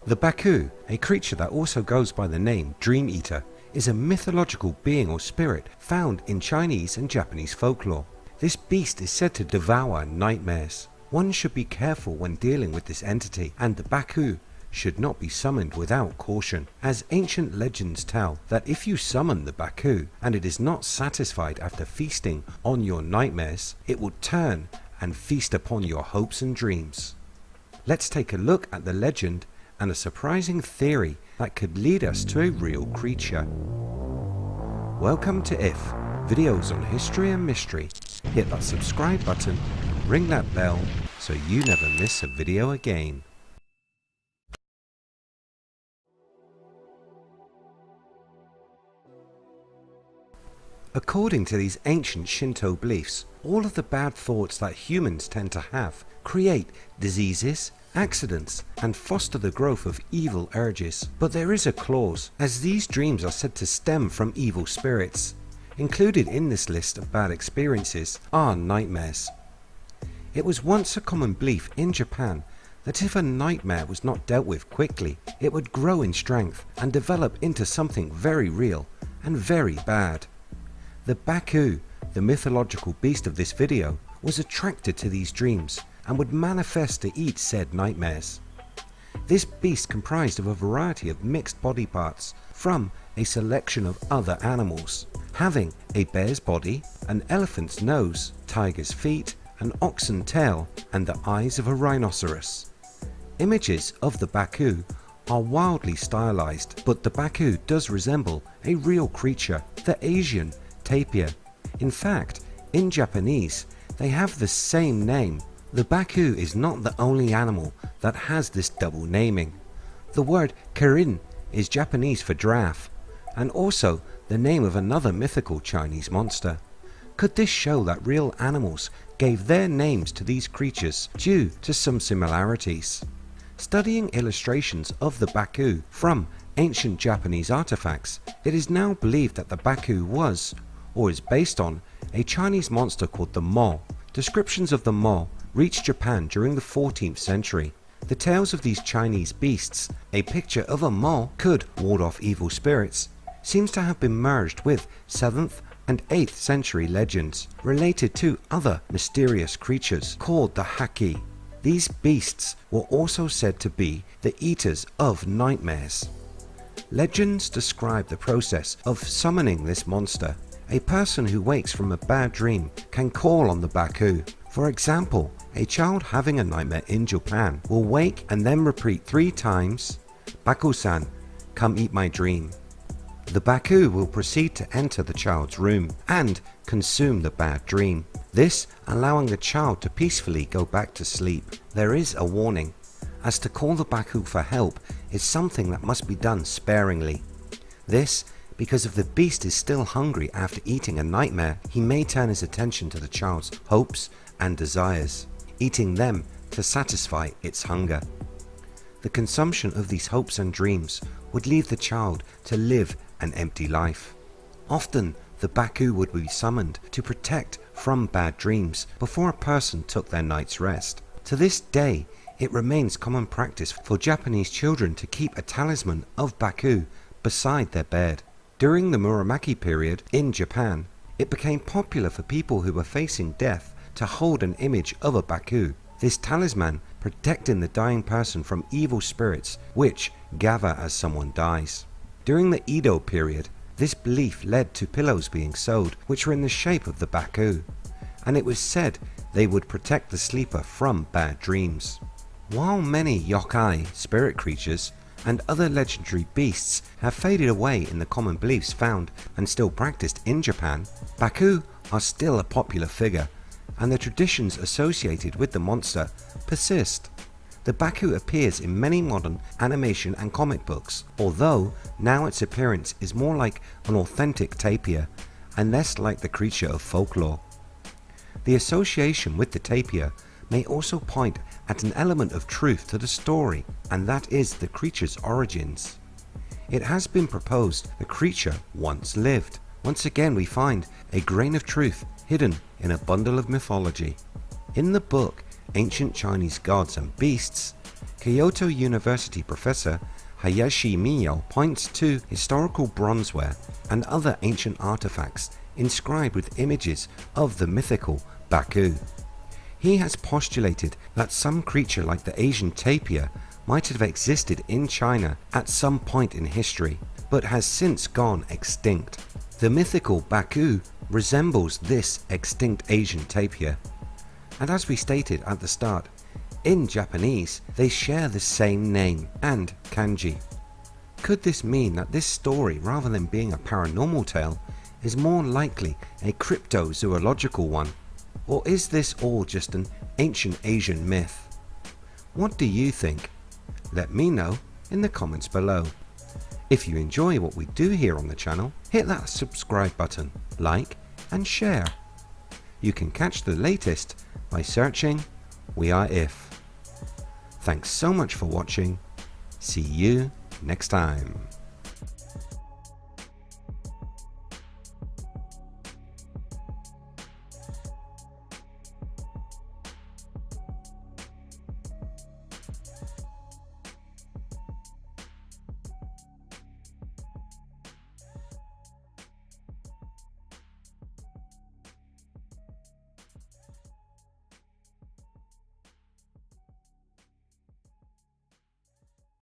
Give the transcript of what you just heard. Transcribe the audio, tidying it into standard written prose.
The Baku, a creature that also goes by the name Dream Eater, is a mythological being or spirit found in Chinese and Japanese folklore. This beast is said to devour nightmares. One should be careful when dealing with this entity, and the Baku should not be summoned without caution, as ancient legends tell that if you summon the Baku and it is not satisfied after feasting on your nightmares, it will turn and feast upon your hopes and dreams. Let's take a look at the legend and a surprising theory that could lead us to a real creature. Welcome to If, videos on history and mystery. Hit that subscribe button, ring that bell so you never miss a video again. According to these ancient Shinto beliefs, all of the bad thoughts that humans tend to have create diseases, accidents, and foster the growth of evil urges. But there is a clause, as these dreams are said to stem from evil spirits. Included in this list of bad experiences are nightmares. It was once a common belief in Japan that if a nightmare was not dealt with quickly, it would grow in strength and develop into something very real and very bad. The Baku, the mythological beast of this video, was attracted to these dreams and would manifest to eat said nightmares. This beast comprised of a variety of mixed body parts from a selection of other animals, having a bear's body, an elephant's nose, tiger's feet, an oxen tail, and the eyes of a rhinoceros. Images of the Baku are wildly stylized, but the Baku does resemble a real creature, the Asian tapir. In fact, in Japanese, they have the same name. The Baku is not the only animal that has this double naming. The word kirin is Japanese for giraffe, and also the name of another mythical Chinese monster. Could this show that real animals gave their names to these creatures due to some similarities? Studying illustrations of the Baku from ancient Japanese artifacts, it is now believed that the Baku was, or is based on, a Chinese monster called the mo. Descriptions of the mo reached Japan during the 14th century. The tales of these Chinese beasts, a picture of a mo could ward off evil spirits, seems to have been merged with 7th and 8th century legends related to other mysterious creatures called the haki. These beasts were also said to be the eaters of nightmares. Legends describe the process of summoning this monster. A person who wakes from a bad dream can call on the Baku. For example, a child having a nightmare in Japan will wake and then repeat 3 times, "Baku-san, come eat my dream." The Baku will proceed to enter the child's room and consume the bad dream, this allowing the child to peacefully go back to sleep. There is a warning, as to call the Baku for help is something that must be done sparingly. This because if the beast is still hungry after eating a nightmare, he may turn his attention to the child's hopes and desires, eating them to satisfy its hunger. The consumption of these hopes and dreams would leave the child to live an empty life. Often the Baku would be summoned to protect from bad dreams before a person took their night's rest. To this day, it remains common practice for Japanese children to keep a talisman of Baku beside their bed. During the Muramaki period in Japan, it became popular for people who were facing death to hold an image of a Baku, this talisman protecting the dying person from evil spirits which gather as someone dies. During the Edo period, this belief led to pillows being sold which were in the shape of the Baku, and it was said they would protect the sleeper from bad dreams. While many yokai, spirit creatures, and other legendary beasts have faded away in the common beliefs found and still practiced in Japan, Baku are still a popular figure, and the traditions associated with the monster persist. The Baku appears in many modern animation and comic books, although now its appearance is more like an authentic tapir and less like the creature of folklore. The association with the tapir may also point at an element of truth to the story, and that is the creature's origins. It has been proposed the creature once lived. Once again we find a grain of truth hidden in a bundle of mythology. In the book Ancient Chinese Gods and Beasts, Kyoto University professor Hayashi Miyo points to historical bronzeware and other ancient artifacts inscribed with images of the mythical Baku. He has postulated that some creature like the Asian tapir might have existed in China at some point in history, but has since gone extinct. The mythical Baku resembles this extinct Asian tapir, and as we stated at the start, in Japanese they share the same name and kanji. Could this mean that this story, rather than being a paranormal tale, is more likely a cryptozoological one? Or is this all just an ancient Asian myth? What do you think? Let me know in the comments below. If you enjoy what we do here on the channel, hit that subscribe button, like and share. You can catch the latest by searching We Are If. Thanks so much for watching. See you next time.